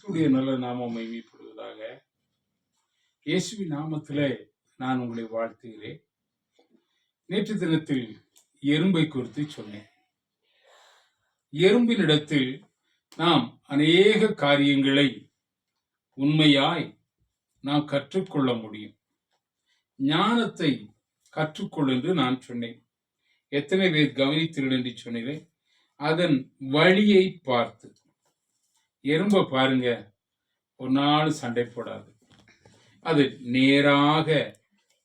கர்த்தருடைய நல்ல நாமம் மகிமைப்படுவதாக. இயேசுவின் நாமத்திலே நான் உங்களை வாழ்த்துகிறேன். நேற்று தினத்தில் எறும்பை குறித்து சொன்னேன். எறும்பினிடத்தில் நாம் அநேக காரியங்களை உண்மையாய் நாம் கற்றுக்கொள்ள முடியும். ஞானத்தை கற்றுக்கொள் என்று நான் சொன்னேன். எத்தனை பேர் கவனித்தீர்கள் என்று சொன்னேன். அதன் வழியை பார்த்து எறும்பை பாருங்க, ஒரு நாள் சண்டை போடாது. அது நேராக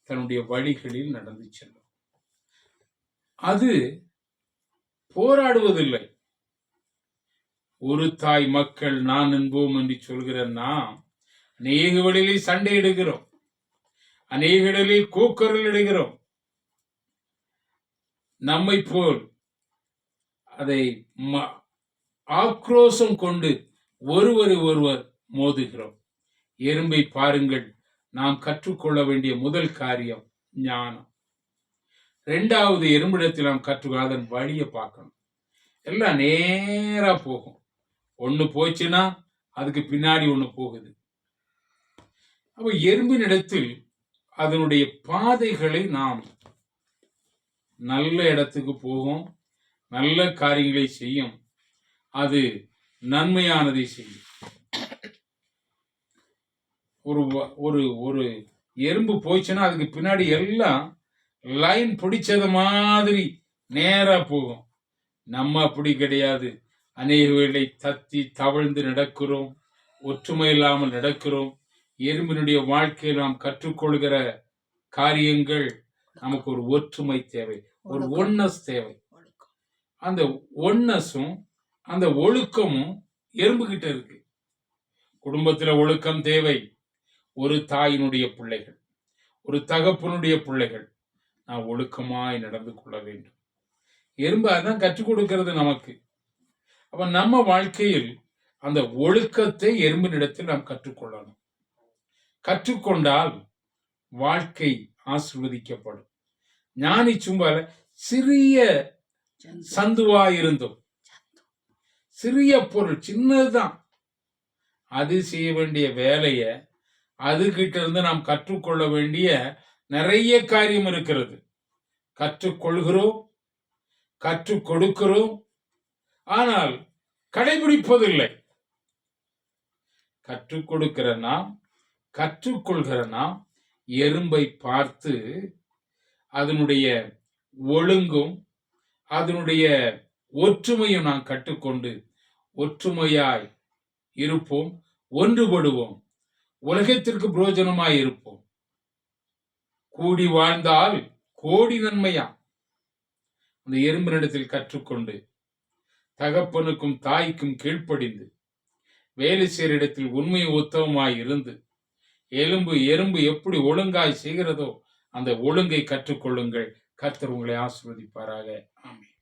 தன்னுடைய வழிகளில் நடந்து செல்லும். அது போராடுவதில்லை. ஒரு தாய் மக்கள் நான் என்போம் என்று சொல்கிற நாம் அநேக வழிகளில் சண்டை இடுகிறோம், அநேக இடங்களில் கூக்குரல் இடுகிறோம். நம்மை போல் அதை ஆக்ரோஷம் கொண்டு ஒருவரை ஒருவர் மோதுகிறோம். எறும்பை பாருங்கள், நாம் கற்றுக்கொள்ள வேண்டிய முதல் காரியம் ஞானம். இரண்டாவது, எறும்பிடத்தில் நாம் கற்றுக்கொள்ள அதன் வழியை பார்க்கணும். எல்லாம் நேரா போகும். ஒண்ணு போச்சுன்னா அதுக்கு பின்னாடி ஒண்ணு போகுது. அப்ப எறும்பின் இடத்தில் அதனுடைய பாதைகளை நாம் நல்ல இடத்துக்கு போகும், நல்ல காரியங்களை செய்யும், அது நன்மையானதை செய்யும். ஒரு ஒரு எறும்பு போச்சுன்னா அதுக்கு பின்னாடி எல்லாம் லைன் பிடிச்சது மாதிரி நேரா போகும். நம்ம அப்படி கிடையாது. அநேக வேளை தத்தி தவழ்ந்து நடக்கிறோம், ஒற்றுமை இல்லாமல் நடக்கிறோம். எறும்பினுடைய வாழ்க்கையில் நாம் கற்றுக்கொள்கிற காரியங்கள், நமக்கு ஒரு ஒற்றுமை தேவை, ஒரு ஒன்னஸ் தேவை. அந்த ஒன்னஸும் அந்த ஒழுக்கமும் எறும்பு கிட்ட இருக்கு. குடும்பத்துல ஒழுக்கம் தேவை. ஒரு தாயினுடைய பிள்ளைகள், ஒரு தகப்பனுடைய பிள்ளைகள் நான் ஒழுக்கமாய் நடந்து கொள்ள வேண்டும். எறும்பு அதான் கற்றுக் கொடுக்கிறது நமக்கு. அப்ப நம்ம வாழ்க்கையில் அந்த ஒழுக்கத்தை எறும்பினிடத்தில் நாம் கற்றுக்கொள்ளணும். கற்றுக்கொண்டால் வாழ்க்கை ஆசீர்வதிக்கப்படும். ஞானி சும்மா சிறிய சந்துவா இருந்தோம், சிறிய பொருள் சின்னதுதான், அது செய்ய வேண்டிய வேலைய அதுகிட்ட இருந்து நாம் கற்றுக்கொள்ள வேண்டிய நிறைய காரியம் இருக்கிறது. கற்றுக்கொள்கிறோம், கற்றுக் கொடுக்கிறோம், ஆனால் கடைபிடிப்பதில்லை. கற்றுக் கொடுக்கிற நாம், கற்றுக்கொள்கிற நாம் எறும்பை பார்த்து அதனுடைய ஒழுங்கும் அதனுடைய ஒற்றுமையும் நாம் கற்றுக்கொண்டு ஒற்றுமையாய் இருப்போம், ஒன்றுபடுவோம், உலகத்திற்கு பிரயோஜனமாய் இருப்போம். கூடி வாழ்ந்தால் கோடி நன்மையா. அந்த எறும்பினிடத்தில் கற்றுக்கொண்டு தகப்பனுக்கும் தாய்க்கும் கீழ்ப்படிந்து வேலை செய்கிற இடத்தில் உண்மை உத்தமமாய் இருந்து எறும்பு எப்படி ஒழுங்காய் செய்கிறதோ அந்த ஒழுங்கை கற்றுக்கொள்ளுங்கள். கர்த்தர் உங்களை ஆசீர்வதிப்பாராக. ஆமென்.